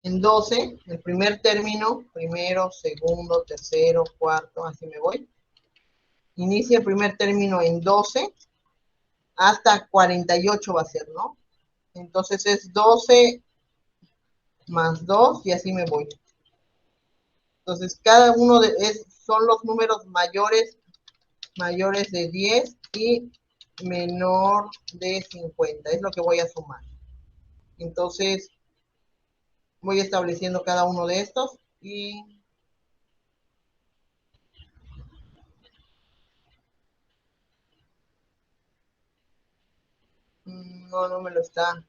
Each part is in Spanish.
en 12, el primer término, primero, segundo, tercero, cuarto, así me voy. Inicia el primer término en 12, hasta 48 va a ser, ¿no? Entonces es 12 más 2 y así me voy. Entonces cada uno son los números mayores de 10 y menor de 50, es lo que voy a sumar. Entonces voy estableciendo cada uno de estos y no me lo está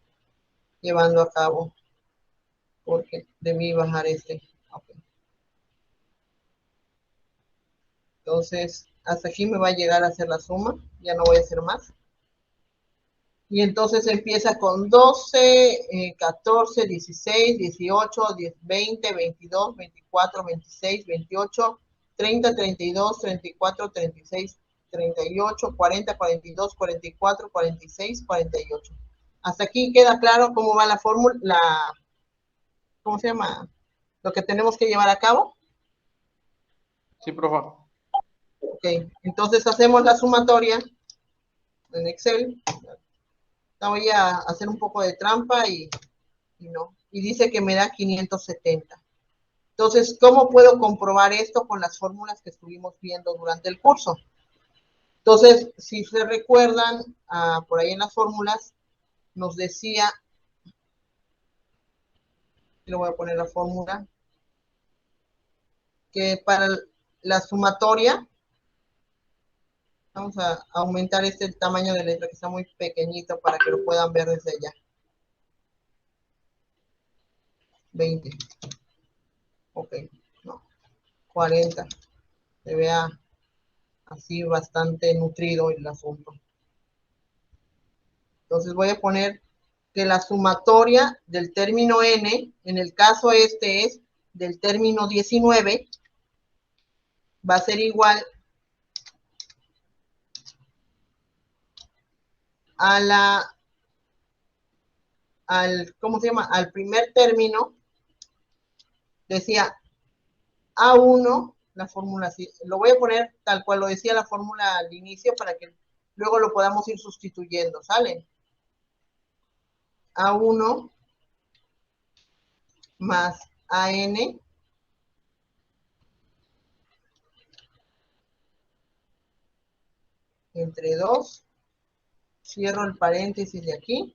llevando a cabo porque debí bajar este. Okay. Entonces hasta aquí me va a llegar a hacer la suma, ya no voy a hacer más. Y entonces empieza con 12, 14, 16, 18, 20, 22, 24, 26, 28, 30, 32, 34, 36, 38, 40, 42, 44, 46, 48. Hasta aquí queda claro cómo va la fórmula, ¿cómo se llama? Lo que tenemos que llevar a cabo. Sí, profe. Ok, entonces hacemos la sumatoria en Excel. Voy a hacer un poco de trampa y no. Y dice que me da 570. Entonces, ¿cómo puedo comprobar esto con las fórmulas que estuvimos viendo durante el curso? Entonces, si se recuerdan, por ahí en las fórmulas, nos decía, le voy a poner la fórmula, que para la sumatoria, vamos a aumentar el tamaño de letra que está muy pequeñito para que lo puedan ver desde allá. 20. Ok, no. 40. Se vea así bastante nutrido el asunto. Entonces voy a poner que la sumatoria del término n, en el caso este es del término 19, va a ser igual a ¿cómo se llama? Al primer término, decía A1, la fórmula así, lo voy a poner tal cual lo decía la fórmula al inicio para que luego lo podamos ir sustituyendo, ¿sale? A1 más AN entre 2, cierro el paréntesis de aquí,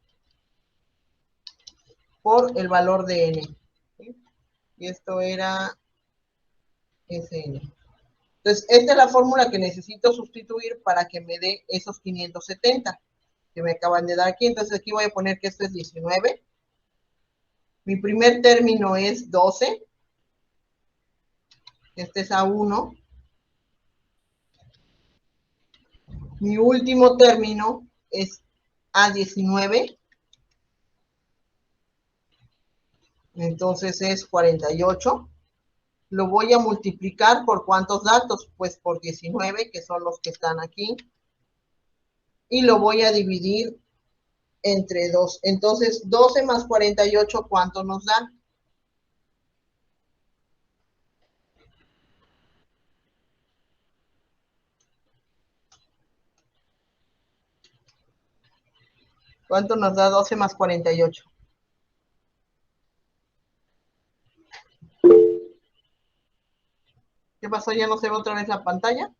por el valor de n. ¿Sí? Y esto era Sn. Entonces, esta es la fórmula que necesito sustituir para que me dé esos 570 que me acaban de dar aquí. Entonces, aquí voy a poner que esto es 19. Mi primer término es 12. Este es A1. Mi último término es A19. Entonces es 48. Lo voy a multiplicar por ¿cuántos datos? Pues por 19, que son los que están aquí. Y lo voy a dividir entre 2. Entonces, 12 más 48, ¿cuánto nos da? ¿Cuánto nos da 12 más 48? ¿Qué pasó? ¿Ya no se ve otra vez la pantalla?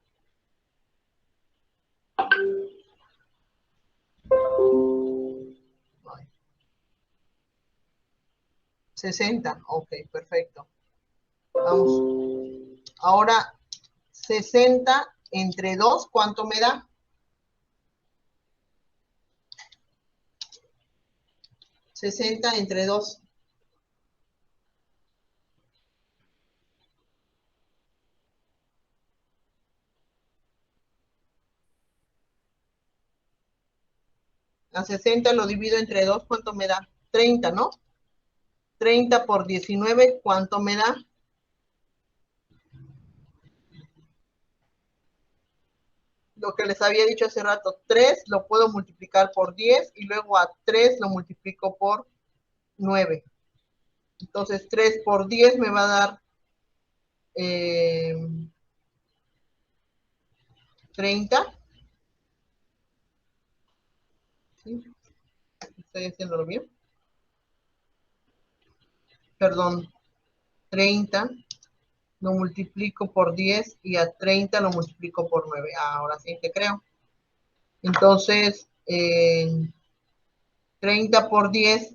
60. Ok, perfecto. Vamos. Ahora, 60 entre 2, ¿cuánto me da? 60 entre 2. A 60 lo divido entre 2, ¿cuánto me da? 30, ¿no? 30 por 19, ¿cuánto me da? Lo que les había dicho hace rato, 3 lo puedo multiplicar por 10 y luego a 3 lo multiplico por 9. Entonces 3 por 10 me va a dar 30. ¿Sí? ¿Estoy haciéndolo bien? Perdón, 30 lo multiplico por 10 y a 30 lo multiplico por 9. Ahora sí que creo. Entonces, 30 por 10,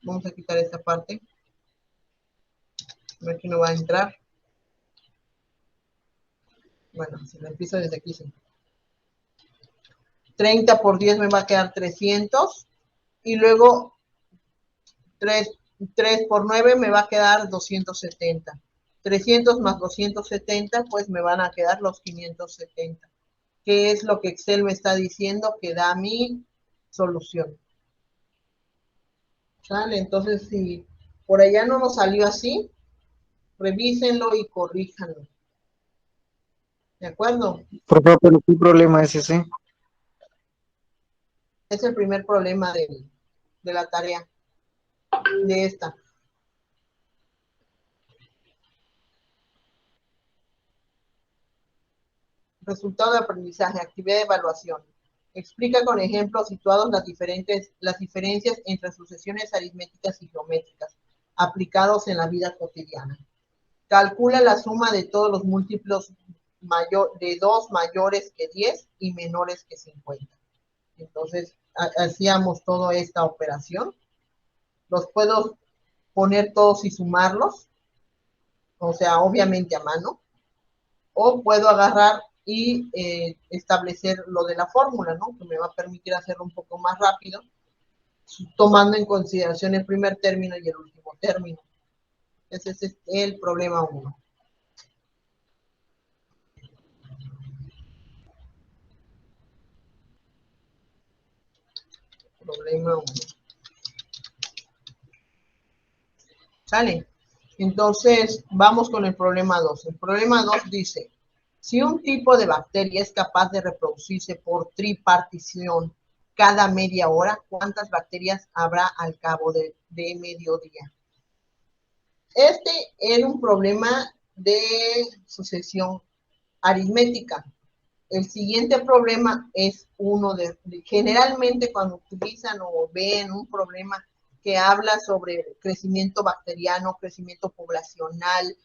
vamos a quitar esta parte. A ver si no va a entrar. Bueno, si lo empiezo desde aquí, sí. 30 por 10 me va a quedar 300. Y luego 3 por 9 me va a quedar 270. 300 más 270, pues me van a quedar los 570. ¿Qué es lo que Excel me está diciendo que da mi solución? ¿Sale? Entonces, si por allá no nos salió así, revísenlo y corríjanlo. ¿De acuerdo? Profe, pero ¿qué problema es ese? Es el primer problema de la tarea, de esta. Resultado de aprendizaje, actividad de evaluación. Explica con ejemplos situados las diferencias entre sucesiones aritméticas y geométricas aplicados en la vida cotidiana. Calcula la suma de todos los múltiplos de 2 mayores que 10 y menores que 50. Entonces, hacíamos toda esta operación. Los puedo poner todos y sumarlos, o sea, obviamente a mano, o puedo agarrar y establecer lo de la fórmula, ¿no? Que me va a permitir hacerlo un poco más rápido, tomando en consideración el primer término y el último término. Ese es el problema 1. Problema 1. ¿Sale? Entonces, vamos con el problema 2. El problema 2 dice, si un tipo de bacteria es capaz de reproducirse por tripartición cada media hora, ¿cuántas bacterias habrá al cabo de mediodía? Este era un problema de sucesión aritmética. El siguiente problema es uno generalmente cuando utilizan o ven un problema que habla sobre crecimiento bacteriano, crecimiento poblacional,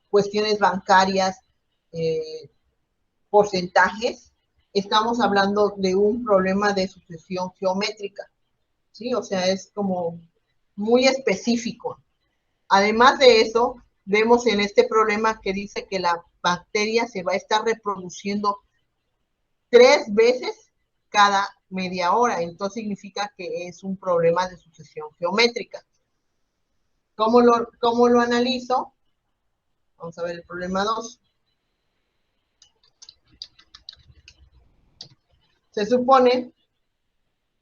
cuestiones bancarias, porcentajes, estamos hablando de un problema de sucesión geométrica, ¿sí? O sea, es como muy específico. Además de eso, vemos en este problema que dice que la bacteria se va a estar reproduciendo 3 veces cada media hora. Entonces significa que es un problema de sucesión geométrica. ¿Cómo lo analizo? Vamos a ver el problema 2. Se supone,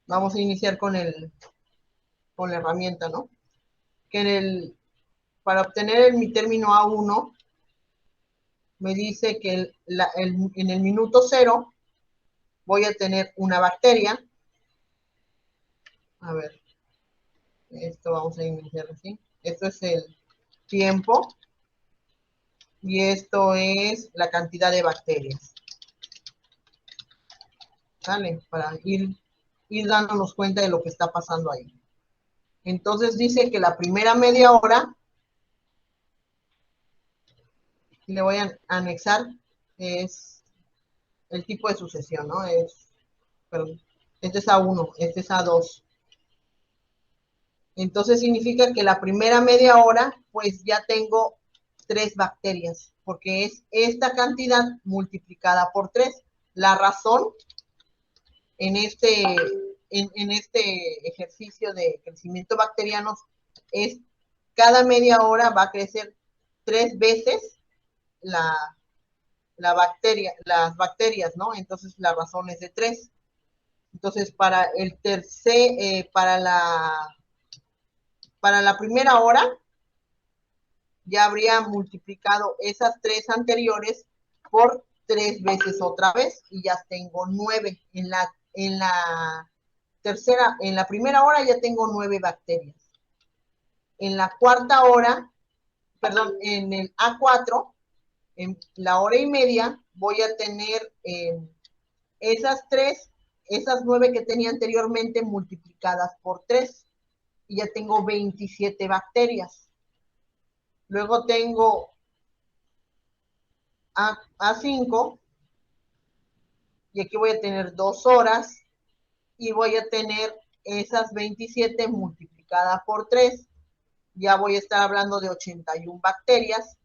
vamos a iniciar con la herramienta, ¿no? Que para obtener mi término A1, me dice que en el minuto 0 voy a tener una bacteria. A ver, esto vamos a iniciar así. Esto es el tiempo y esto es la cantidad de bacterias. ¿Sale? Para ir dándonos cuenta de lo que está pasando ahí. Entonces dice que la primera media hora, y le voy a anexar, es el tipo de sucesión, ¿no? Perdón, este es A1, este es A2. Entonces significa que la primera media hora, pues ya tengo 3 bacterias, porque es esta cantidad multiplicada por 3. La razón en este ejercicio de crecimiento bacteriano es cada media hora va a crecer 3 veces las bacterias, ¿no? Entonces la razón es de 3. Entonces para el para la primera hora ya habría multiplicado esas 3 anteriores por 3 veces otra vez y ya tengo 9 en la en la primera hora ya tengo 9 bacterias. En la cuarta hora, perdón, en el A4, en la hora y media, voy a tener esas 9 que tenía anteriormente multiplicadas por 3. Y ya tengo 27 bacterias. Luego tengo A5, y aquí voy a tener 2 horas, y voy a tener esas 27 multiplicadas por 3. Ya voy a estar hablando de 81 bacterias.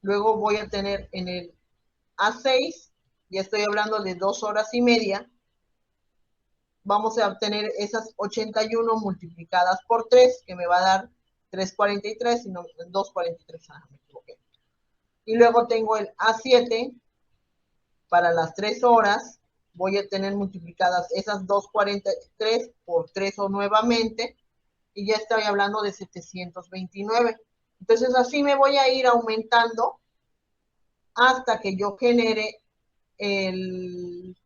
Luego voy a tener en el A6, ya estoy hablando de 2 horas y media. Vamos a obtener esas 81 multiplicadas por 3, que me va a dar 343, sino 243, me equivoqué. Y luego tengo el A7, para las 3 horas, voy a tener multiplicadas esas 243 por 3 nuevamente, y ya estoy hablando de 729. Entonces así me voy a ir aumentando hasta que yo genere el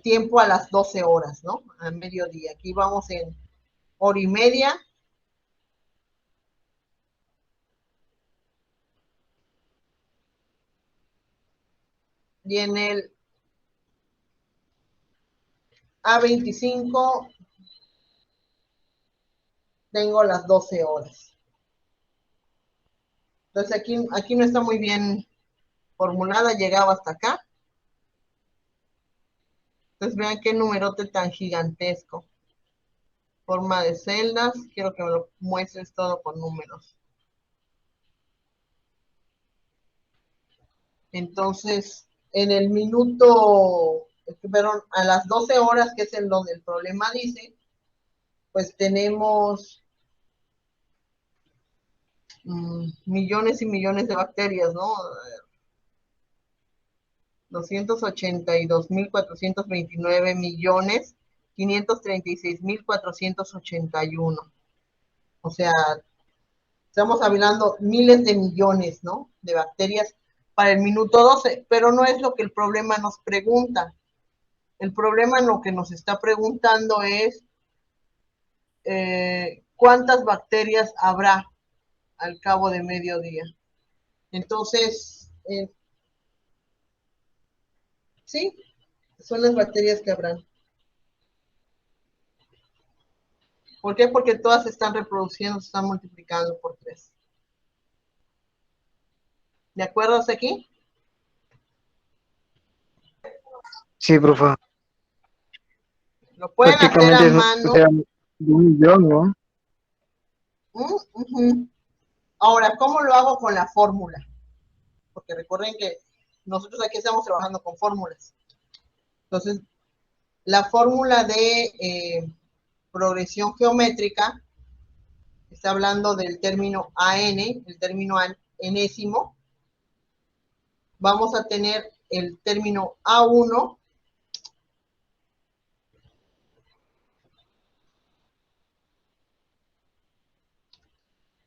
tiempo a las 12 horas, ¿no? A mediodía. Aquí vamos en hora y media. Y en el A25 tengo las 12 horas. Entonces aquí no está muy bien formulada, llegaba hasta acá. Entonces vean qué numerote tan gigantesco. Forma de celdas, quiero que me lo muestres todo con números. Entonces, en el minuto, perdón, a las 12 horas, que es en donde el problema dice, pues tenemos millones y millones de bacterias, ¿no? 282.429.536.481. O sea, estamos hablando miles de millones, ¿no? De bacterias para el minuto 12, pero no es lo que el problema nos pregunta. El problema lo que nos está preguntando es cuántas bacterias habrá al cabo de mediodía. Entonces, sí, son las bacterias que habrán. ¿Por qué? Porque todas se están reproduciendo, se están multiplicando por 3. ¿De acuerdo hasta aquí? Sí, profe. Lo pueden hacer a Prácticamente mano. de 1.000.000, ¿no? Ahora, ¿cómo lo hago con la fórmula? Porque recuerden que nosotros aquí estamos trabajando con fórmulas. Entonces, la fórmula de progresión geométrica está hablando del término AN, el término enésimo. Vamos a tener el término A1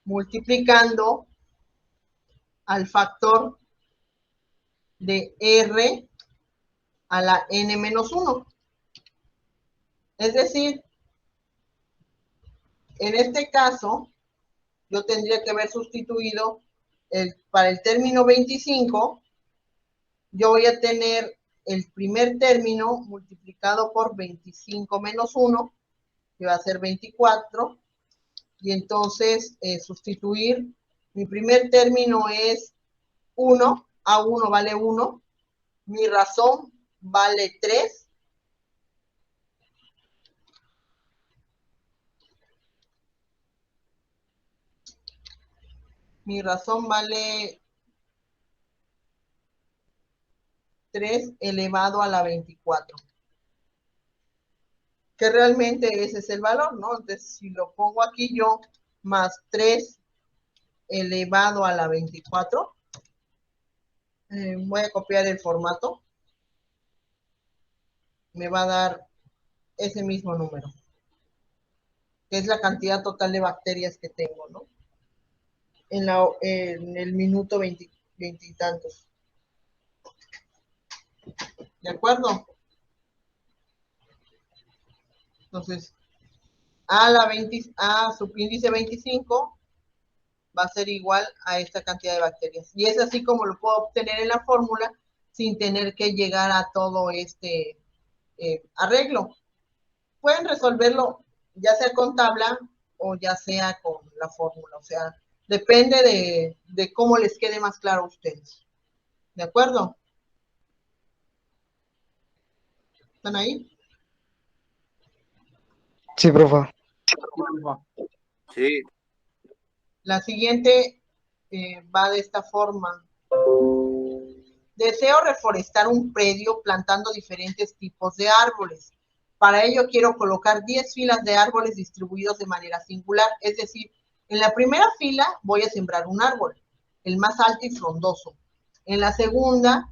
multiplicando al factor de R a la N-1. Es decir, en este caso, yo tendría que haber sustituido para el término 25, yo voy a tener el primer término multiplicado por 25 menos 1, que va a ser 24, y entonces sustituir, mi primer término es 1, A1 vale 1, mi razón vale 3, mi razón vale 3 elevado a la 24. Que realmente ese es el valor, ¿no? Entonces, si lo pongo aquí yo, más 3 elevado a la 24, voy a copiar el formato, me va a dar ese mismo número, que es la cantidad total de bacterias que tengo, ¿no? En el minuto 20 y tantos. ¿De acuerdo? Entonces, a subíndice 25 va a ser igual a esta cantidad de bacterias. Y es así como lo puedo obtener en la fórmula sin tener que llegar a todo este arreglo. Pueden resolverlo ya sea con tabla o ya sea con la fórmula. O sea, depende de cómo les quede más claro a ustedes. ¿De acuerdo? ¿Están ahí? Sí, profe. Sí. La siguiente va de esta forma. Deseo reforestar un predio plantando diferentes tipos de árboles. Para ello quiero colocar 10 filas de árboles distribuidos de manera singular, es decir, en la primera fila voy a sembrar un árbol, el más alto y frondoso. En la segunda,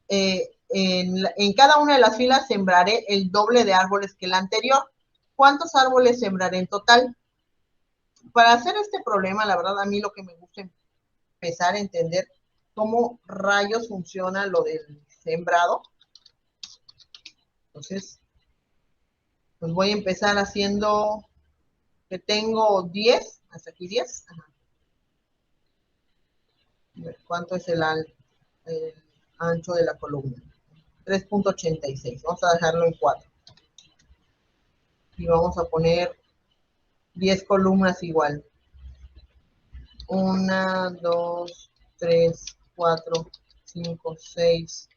en cada una de las filas sembraré el doble de árboles que la anterior. ¿Cuántos árboles sembraré en total? Para hacer este problema, la verdad, a mí lo que me gusta empezar a entender cómo rayos funciona lo del sembrado. Entonces, pues voy a empezar haciendo que tengo 10, hasta aquí 10. Ajá. ¿Cuánto es el ancho de la columna? 3.86. Vamos a dejarlo en 4. Y vamos a poner 10 columnas igual. 1, 2, 3, 4, 5, 6,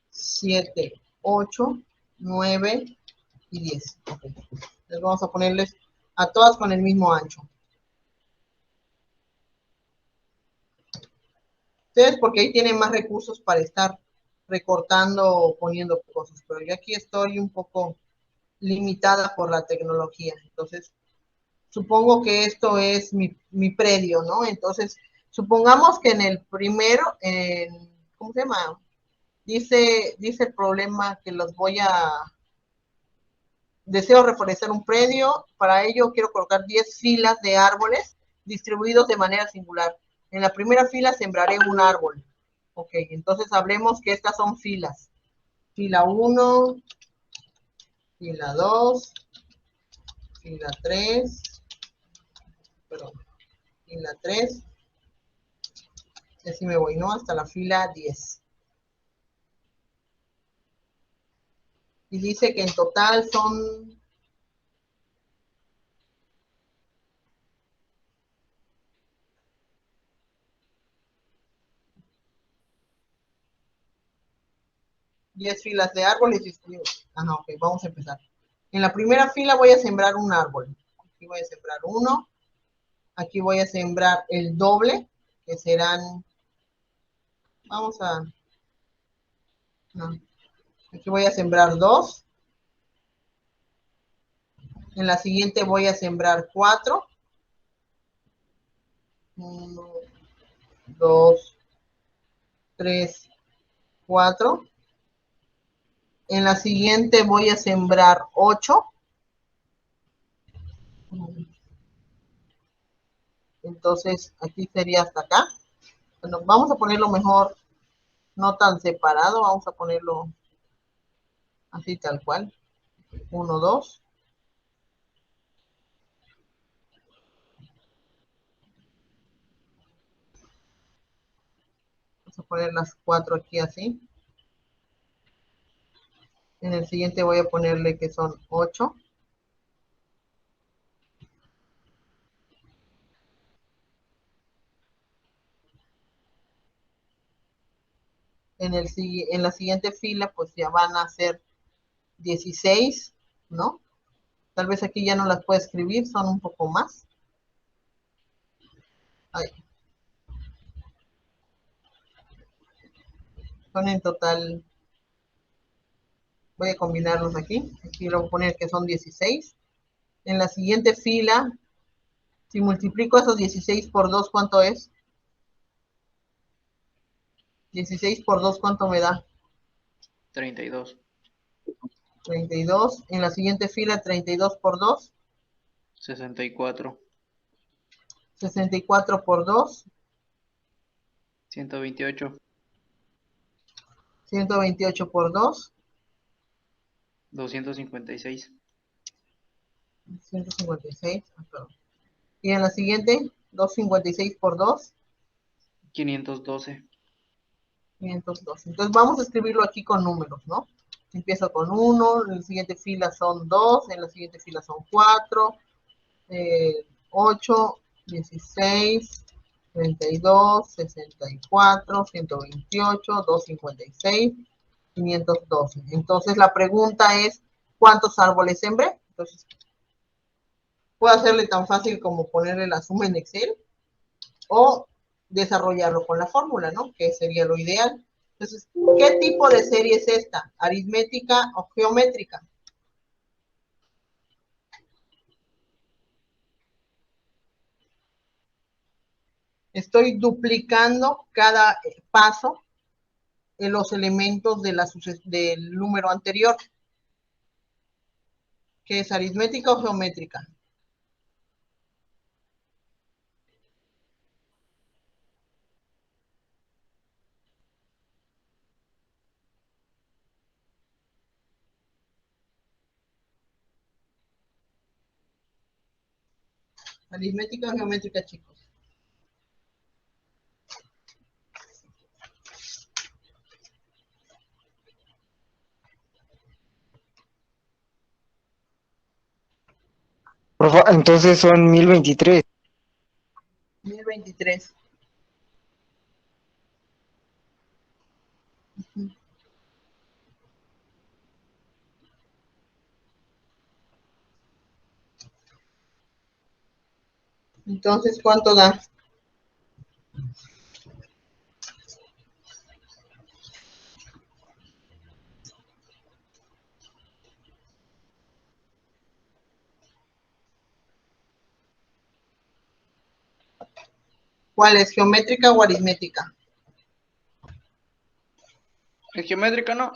7, 8, 9 y 10. Okay. Entonces vamos a ponerles a todas con el mismo ancho. Ustedes porque ahí tienen más recursos para estar recortando o poniendo cosas, pero yo aquí estoy un poco limitada por la tecnología. Entonces, supongo que esto es mi predio, ¿no? Entonces, supongamos que en el primero, ¿cómo se llama? Dice el problema que deseo reforestar un predio, para ello quiero colocar 10 filas de árboles distribuidos de manera singular. En la primera fila sembraré un árbol. Ok, entonces hablemos que estas son filas. Fila 1, fila 2, fila 3, perdón, fila 3, y así me voy, ¿no? Hasta la fila 10. Y dice que en total son 10 filas de árboles distribuidos. Ajá, ok, vamos a empezar. En la primera fila voy a sembrar un árbol. Aquí voy a sembrar uno. Aquí voy a sembrar el doble, que serán, vamos a, no, aquí voy a sembrar 2. En la siguiente voy a sembrar 4. 1, 2, 3, 4. En la siguiente voy a sembrar 8. Entonces, aquí sería hasta acá. Bueno, vamos a ponerlo mejor, no tan separado, vamos a ponerlo así tal cual. 1, 2. Vamos a poner las 4 aquí así. En el siguiente voy a ponerle que son 8. En la siguiente fila, pues ya van a ser 16, ¿no? Tal vez aquí ya no las puedo escribir, son un poco más. Ahí. Son en total, voy a combinarlos aquí. Aquí lo voy a poner que son 16. En la siguiente fila, si multiplico esos 16 por 2, ¿cuánto es? 16 por 2, ¿cuánto me da? 32. 32. En la siguiente fila, 32 por 2. 64. 64 por 2. 128. 128 por 2. 256. 156, perdón. Y en la siguiente, 256 por 2, 512. 512. Entonces vamos a escribirlo aquí con números, ¿no? Empiezo con 1, en la siguiente fila son 2, en la siguiente fila son 4, 8, 16, 32, 64, 128, 256, 512. Entonces la pregunta es, ¿cuántos árboles sembré? Entonces, puedo hacerle tan fácil como ponerle la suma en Excel o desarrollarlo con la fórmula, ¿no? Que sería lo ideal. Entonces, ¿qué tipo de serie es esta? ¿Aritmética o geométrica? Estoy duplicando cada paso en los elementos de del número anterior. ¿Qué es aritmética o geométrica? Aritmética o geométrica, chicos. Profa, entonces son 1023. 1023. Entonces, ¿cuánto da? ¿Cuál es, geométrica o aritmética? ¿Es geométrica, no?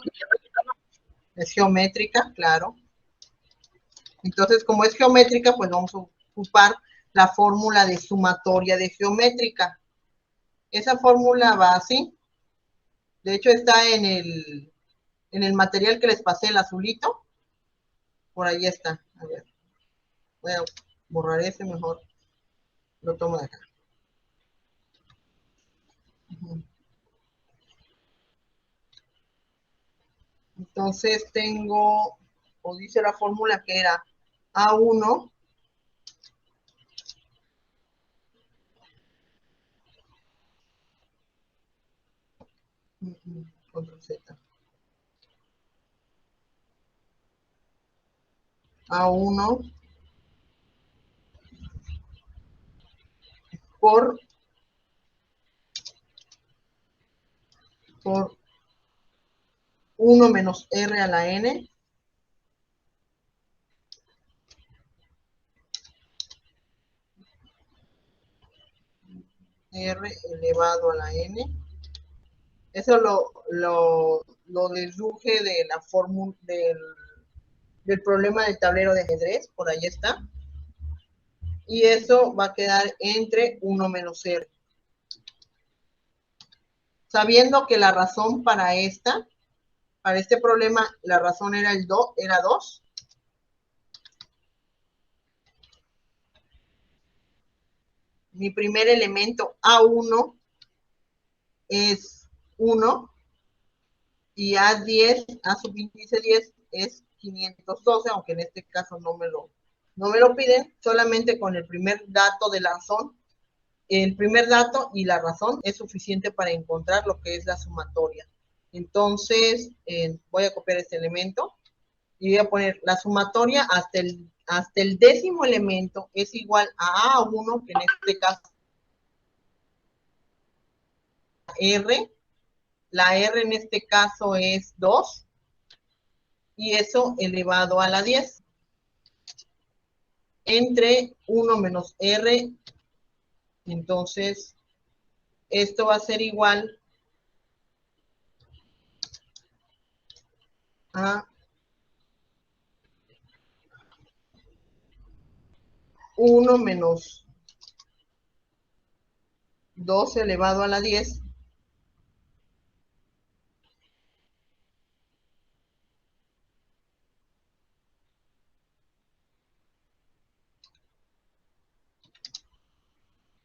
Es geométrica, claro. Entonces, como es geométrica, pues vamos a ocupar la fórmula de sumatoria de geométrica. Esa fórmula va así. De hecho, está en el material que les pasé, el azulito. Por ahí está. A ver, voy a borrar ese mejor. Lo tomo de acá. Entonces tengo, o dice la fórmula que era A1 control Z. A1 por 1 menos R a la N R elevado a la N. Eso lo deduje de la fórmula del problema del tablero de ajedrez, por ahí está. Y eso va a quedar entre 1 menos R. Sabiendo que la razón para este problema, la razón era era 2. Mi primer elemento A1 es 1 y A subíndice 10 es 512, aunque en este caso no me lo piden, solamente con el primer dato de la razón. El primer dato y la razón es suficiente para encontrar lo que es la sumatoria. Entonces, voy a copiar este elemento y voy a poner la sumatoria hasta el décimo elemento es igual a A1, que en este caso R. La R en este caso es 2 y eso elevado a la 10. Entre 1 menos R, entonces esto va a ser igual a 1 menos 2 elevado a la 10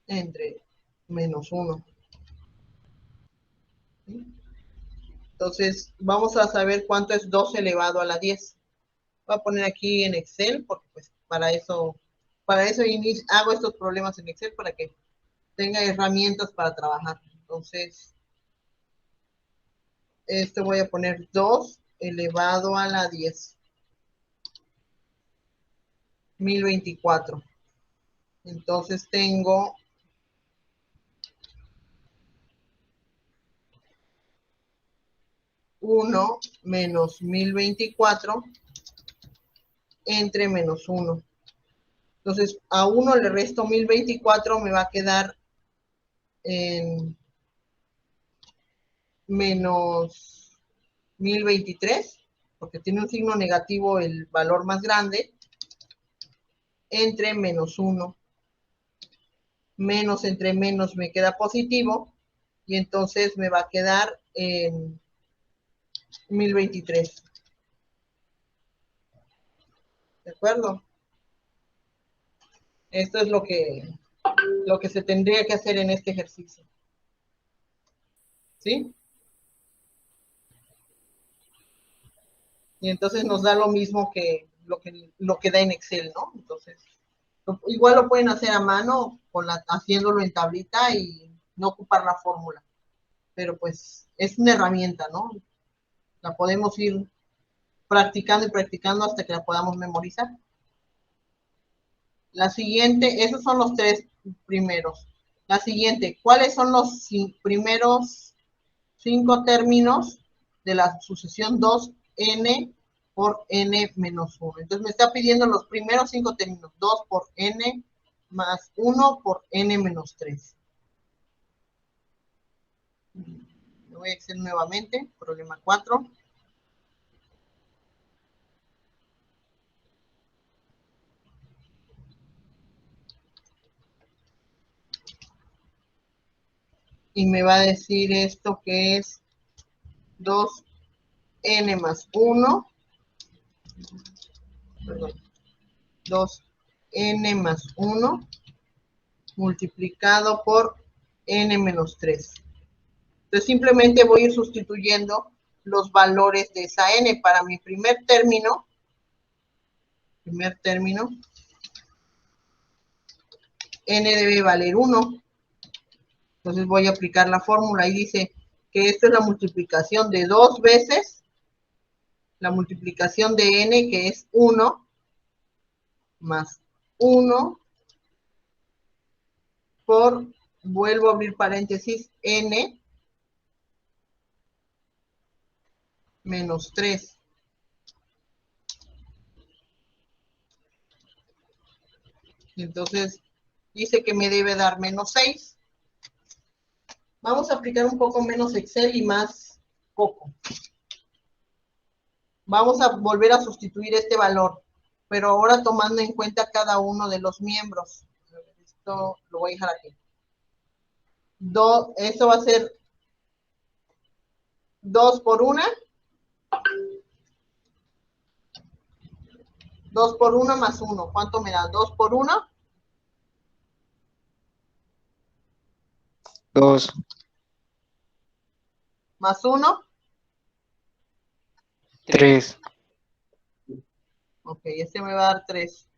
entre menos 1. Entonces, vamos a saber cuánto es 2 elevado a la 10. Voy a poner aquí en Excel, porque pues para eso hago estos problemas en Excel para que tenga herramientas para trabajar. Entonces, esto voy a poner 2 elevado a la 10. 1024. Entonces tengo 1 menos 1024 entre menos 1. Entonces a 1 le resto 1024, me va a quedar en menos 1023, porque tiene un signo negativo el valor más grande, entre menos 1. Menos entre menos me queda positivo, y entonces me va a quedar en 1023. ¿De acuerdo? Esto es lo que se tendría que hacer en este ejercicio. ¿Sí? Y entonces nos da lo mismo que lo que da en Excel, ¿no? Entonces, igual lo pueden hacer a mano, haciéndolo en tablita y no ocupar la fórmula. Pero pues es una herramienta, ¿no? La podemos ir practicando y practicando hasta que la podamos memorizar. La siguiente, esos son los 3 primeros. La siguiente, ¿cuáles son los primeros 5 términos de la sucesión 2n por n menos 1? Entonces me está pidiendo los primeros 5 términos, 2 por n más 1 por n menos 3. Lo voy a hacer nuevamente, problema 4. Y me va a decir esto que es 2n más 1, perdón, 2n más 1 multiplicado por n menos 3. Entonces simplemente voy a ir sustituyendo los valores de esa n. Para mi primer término, n debe valer 1. Entonces voy a aplicar la fórmula y dice que esto es la multiplicación de 2 veces la multiplicación de n, que es 1, más 1 por, vuelvo a abrir paréntesis, n menos 3. Entonces dice que me debe dar menos 6. Vamos a aplicar un poco menos Excel y más Coco. Vamos a volver a sustituir este valor, pero ahora tomando en cuenta cada uno de los miembros. Esto lo voy a dejar aquí. Esto va a ser 2 por 1. 2 por 1 más 1. ¿Cuánto me da? 2 por 1. 2. Más 1. 3. Ok, este me va a dar 3.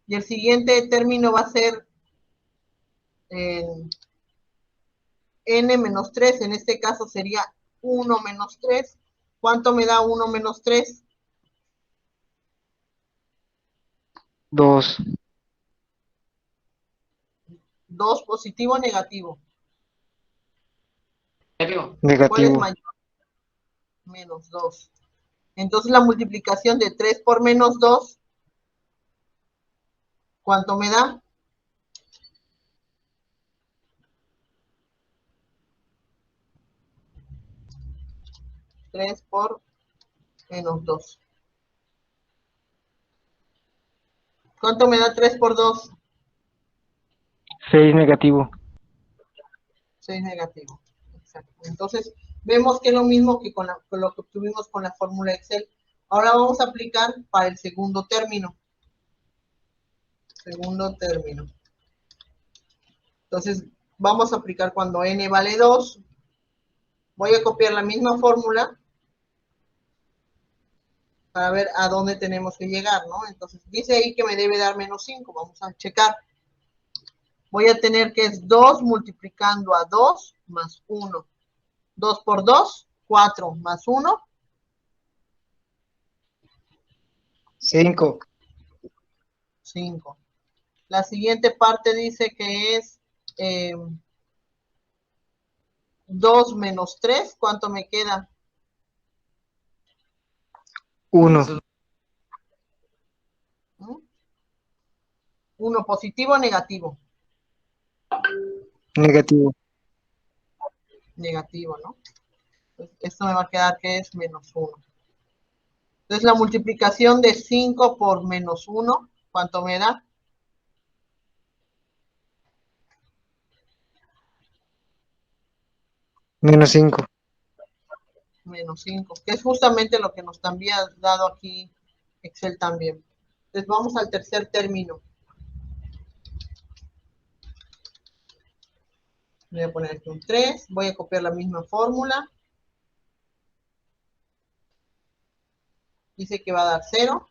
Y el siguiente término va a ser n menos 3. En este caso sería 1 menos 3. ¿Cuánto me da 1 menos 3? 2. 2 positivo o negativo. ¿Cuál es Negativo. mayor? Menos 2. Entonces la multiplicación de 3 por menos 2, ¿cuánto me da? 3 por menos 2. ¿Cuánto me da 3 por 2? 6 negativo. 6 negativo. Exacto. Entonces, vemos que es lo mismo que con lo que obtuvimos con la fórmula Excel. Ahora vamos a aplicar para el segundo término. Segundo término. Entonces, vamos a aplicar cuando n vale 2. Voy a copiar la misma fórmula para ver a dónde tenemos que llegar, ¿no? Entonces, dice ahí que me debe dar menos 5. Vamos a checar. Voy a tener que es 2 multiplicando a 2 más 1. 2 por 2, 4 más 1. 5. 5. La siguiente parte dice que es 2 menos 3. ¿Cuánto me queda? 1. 1 positivo o negativo. Negativo. Negativo, ¿no? Entonces, esto me va a quedar que es menos 1. Entonces, la multiplicación de 5 por menos 1, ¿cuánto me da? Menos 5. Menos 5, que es justamente lo que nos había dado aquí Excel también. Entonces, vamos al tercer término. Voy a poner aquí un 3. Voy a copiar la misma fórmula. Dice que va a dar 0.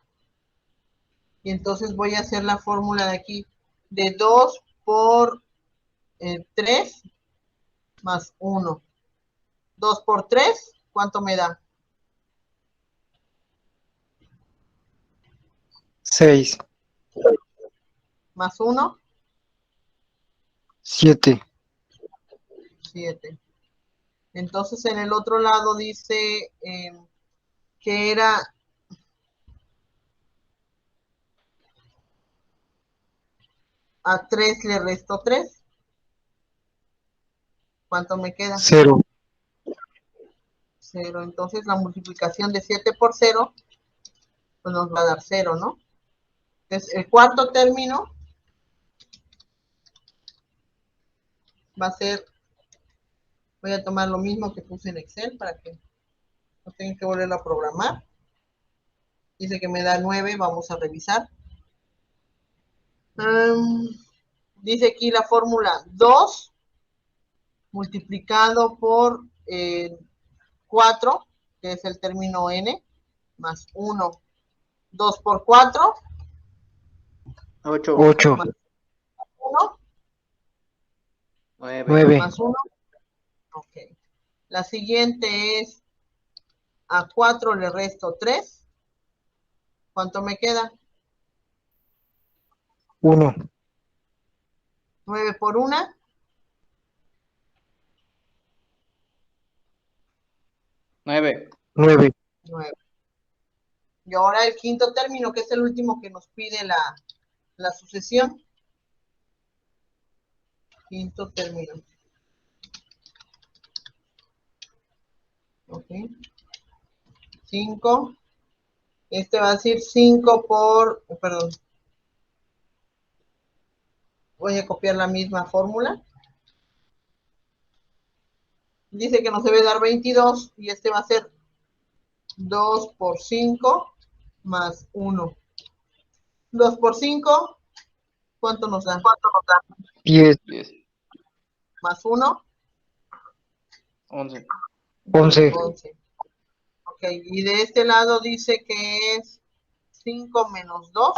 Y entonces voy a hacer la fórmula de aquí. De 2 por 3 más 1. 2 por 3, ¿cuánto me da? 6. Más 1, 7. 7. Entonces en el otro lado dice que era a 3 le resto 3. ¿Cuánto me queda? 0. 0. Entonces la multiplicación de 7 por 0 pues nos va a dar 0, ¿no? Entonces el cuarto término va a ser, voy a tomar lo mismo que puse en Excel para que no tenga que volverlo a programar. Dice que me da 9, vamos a revisar. Dice aquí la fórmula 2 multiplicado por 4, que es el término n, más 1. 2 por 4, 8. 8. más 1, 9. 9. más 1. Ok. La siguiente es a 4 le resto 3. ¿Cuánto me queda? 1. 9 por 1. 9. 9. 9. Y ahora el quinto término, que es el último que nos pide la sucesión. Quinto término. Ok. 5. Este va a decir 5 por, perdón. Voy a copiar la misma fórmula. Dice que nos debe dar 22 y este va a ser 2 por 5 más 1. 2 por 5, ¿cuánto nos da? 10. 10. Más 1, 11. 11. 11. Ok, y de este lado dice que es 5 menos 2.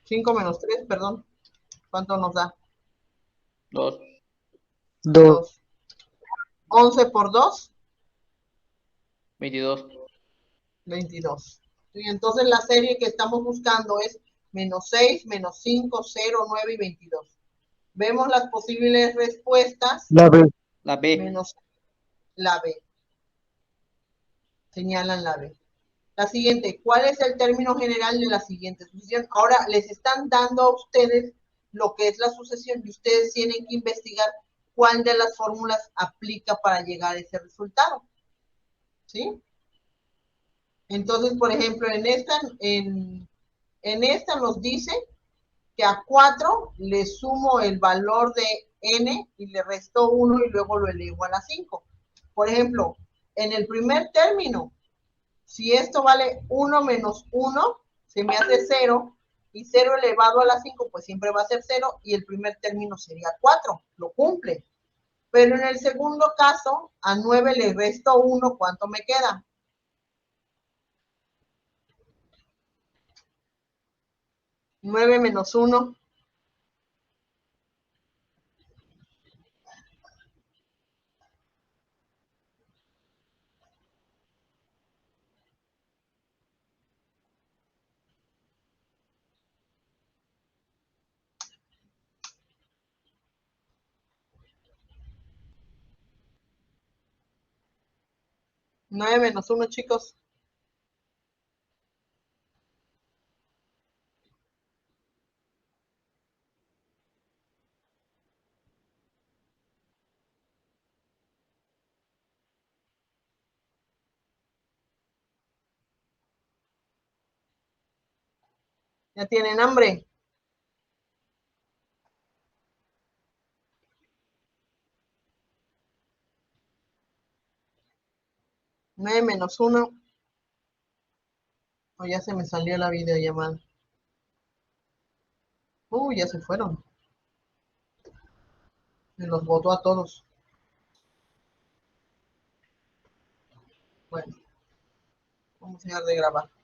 5 menos 3, perdón. ¿Cuánto nos da? 2. 2. 2. 11 por 2, 22. 22. Y entonces la serie que estamos buscando es menos 6, menos 5, 0, 9 y 22. Vemos las posibles respuestas. La B. La B. Menos la B. Señalan la B. La siguiente, ¿cuál es el término general de la siguiente sucesión? Ahora les están dando a ustedes lo que es la sucesión y ustedes tienen que investigar cuál de las fórmulas aplica para llegar a ese resultado. ¿Sí? Entonces, por ejemplo, en esta nos dice que a 4 le sumo el valor de n y le resto 1 y luego lo elevo a la 5. Por ejemplo, en el primer término, si esto vale 1 menos 1, se me hace 0, Y 0 elevado a la 5, pues siempre va a ser 0, y el primer término sería 4, lo cumple. Pero en el segundo caso, a 9 le resto 1, ¿cuánto me queda? 9 menos 1. Nueve menos 1, chicos. ¿Ya tienen hambre? Nueve menos 1. O ya se me salió la videollamada. Ya se fueron. Me los botó a todos. Bueno, vamos a dejar de grabar.